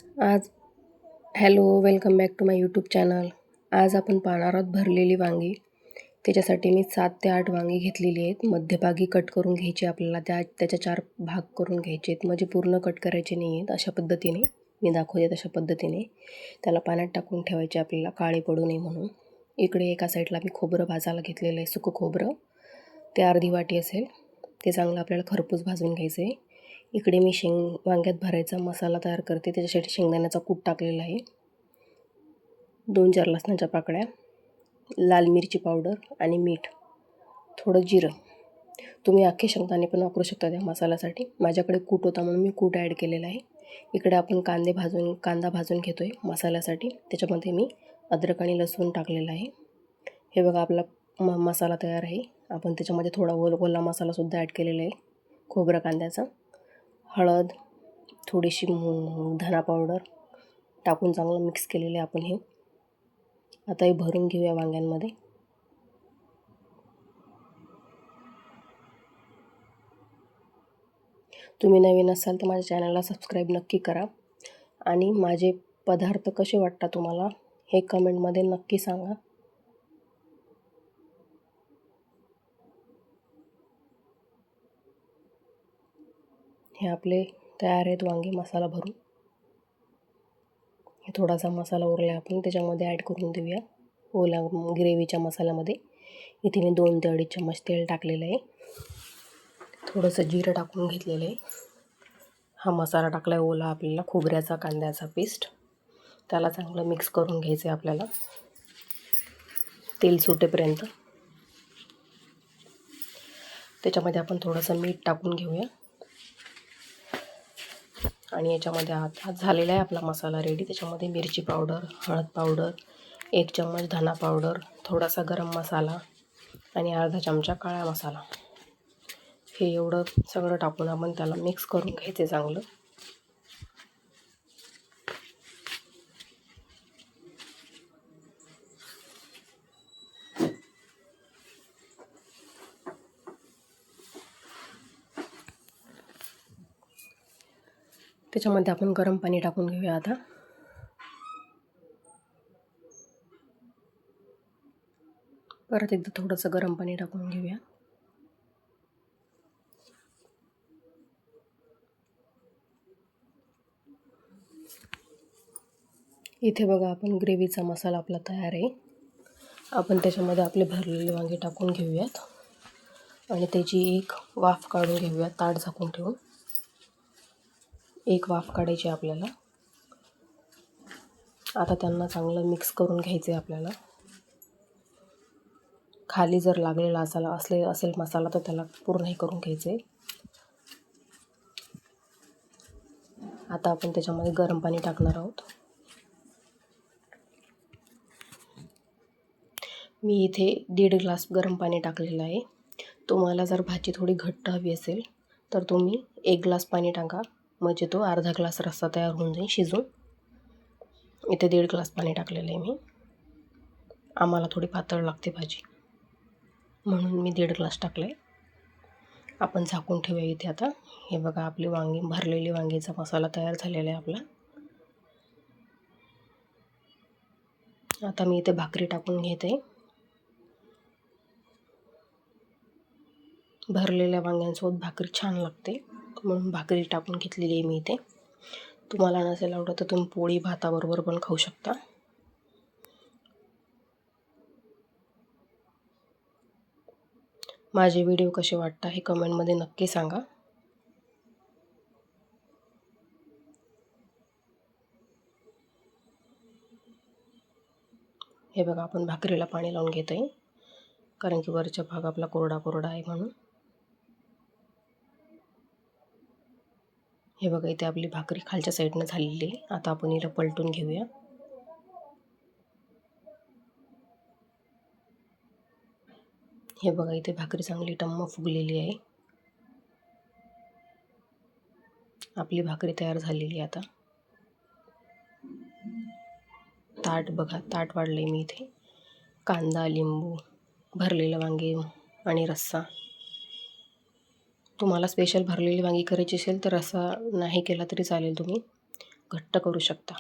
आज hello, welcome back to my YouTube channel. आज आपण पाहणार आहोत भरलेली वांगी. त्याच्यासाठी मी 7 ते 8 वांगी घेतलेली आहेत. मध्यभागी कट करून घ्यायची आपल्याला. त्याच्या 4 भाग करून घ्यायचे आहेत, म्हणजे पूर्ण कट करायचे नाही आहेत. अशा पद्धतीने मी दाखवते, तशा पद्धतीने त्याला पाण्यात टाकून ठेवायचे आपल्याला, काळे पडू नये म्हणून. इकडे एका साईडला मी खोबरं भाजायला घेतलेलं आहे, सुकं खोबरं. ते अर्धी वाटी असेल. ते चांगलं आपल्याला खरपूस भाजून घ्यायचं आहे. इकडे मी वांग्यात भरायचा मसाला तयार करते. त्याच्यासाठी शेंगदाण्याचा कूट टाकलेला आहे, 2-4 लसणाच्या पाकळ्या, लाल मिरची पावडर आणि मीठ, थोडं जिरं. तुम्ही अख्खे शेंगदाणे पण वापरू शकता त्या मसाल्यासाठी. माझ्याकडे कूट होता म्हणून मी कूट ॲड केलेला आहे. इकडे आपण कांदा भाजून घेतो आहे मसाल्यासाठी. त्याच्यामध्ये मी अद्रक आणि लसूण टाकलेला आहे. हे बघा, आपला मसाला तयार आहे. आपण त्याच्यामध्ये थोडा ओला मसालासुद्धा ॲड केलेला आहे खोबरं कांद्याचा. हळद, थोडीशी धना पावडर टाकून चांगलं मिक्स केलेलं आहे आपण हे. आता हे भरून घेऊया वांग्यांमध्ये. तुम्ही नवीन असाल तर माझ्या चॅनलला सबस्क्राईब नक्की करा. आणि माझे पदार्थ कसे वाटतात तुम्हाला हे कमेंटमध्ये नक्की सांगा. हे आपले तयार आहेत वांगे मसाला भरून. हे थोडासा मसाला उरला आपण त्याच्यामध्ये ॲड करून देऊया ओला ग्रेव्हीच्या मसाल्यामध्ये. इथे मी 2 ते 2.5 चम्मच तेल टाकलेलं आहे. थोडंसं जिरं टाकून घेतलेलं आहे. हा मसाला टाकला आहे ओला आपल्याला, खोबऱ्याचा कांद्याचा पेस्ट. त्याला चांगलं मिक्स करून घ्यायचं आहे आपल्याला तेल सुटेपर्यंत. त्याच्यामध्ये आपण थोडंसं मीठ टाकून घेऊया. आणि याच्यामध्ये आता झालेला आहे आपला मसाला रेडी. त्याच्यामध्ये मिरची पावडर, हळद पावडर, 1 चम्मच धना पावडर, थोडासा गरम मसाला आणि अर्धा चमचा काळा मसाला. हे एवढं सगळं टाकून आपण त्याला मिक्स करून घ्यायचं चांगलं. त्याच्यामध्ये आपण गरम पाणी टाकून घेऊया आता. परत एकदा थोडंसं गरम पाणी टाकून घेऊया. इथे बघा, आपण ग्रेव्हीचा मसाला आपला तयार आहे. आपण त्याच्यामध्ये आपले भरलेले वांगे टाकून घेऊयात आणि त्याची एक वाफ काढून घेऊयात. ताट झाकून ठेवून एक वाफ काढायची आपल्याला. आता त्यांना चांगलं मिक्स करून घ्यायचं आहे आपल्याला. खाली जर लागलेला असेल मसाला तर त्याला पूर्ण हे करून घ्यायचं आहे. आता आपण त्याच्यामध्ये गरम पाणी टाकणार आहोत. मी इथे 1.5 ग्लास गरम पाणी टाकलेलं आहे. तुम्हाला जर भाजी थोडी घट्ट हवी असेल तर तुम्ही 1 ग्लास पाणी टाका, म्हणजे तो अर्धा ग्लास रस्सा तयार होऊन जाईल शिजून. इथे 1.5 ग्लास पाणी टाकलेलं आहे मी. आम्हाला थोडी पातळ लागते भाजी म्हणून मी 1.5 ग्लास टाकलं आहे. आपण झाकून ठेवूया इथे आता. हे बघा, आपली भरलेली वांगीचा मसाला तयार झालेला आहे आपला. आता मी इथे भाकरी टाकून घेते. भरलेल्या वांग्यांसोबत भाकरी छान लागते म्हणून भाकरी टाकून घेतलेली आहे मी इथे. तुम्हाला नसेल आवडत तर तुम्ही पोळी भाताबरोबर पण खाऊ शकता. माझे व्हिडिओ कसे वाटतात हे कमेंटमध्ये नक्की सांगा. हे बघा, आपण भाकरीला पाणी लावून घेत आहे कारण की वरचा भाग आपला कोरडा कोरडा आहे म्हणून. हे बघा, इथे आपली भाकरी खालच्या साईडनं झालेली आहे. आता आपण हिला पलटून घेऊया. हे बघा, इथे भाकरी चांगली टम्म फुगलेली आहे. आपली भाकरी तयार झालेली आहे. आता ताट बघा, ताट वाढले मी इथे. कांदा, लिंबू, भरलेलं वांगे आणि रस्सा. तुम्हाला स्पेशल भरलेली वांगी करायची असेल तर रस्सा नाही केला तरी चालेल तुम्ही, घट्ट करू शकता.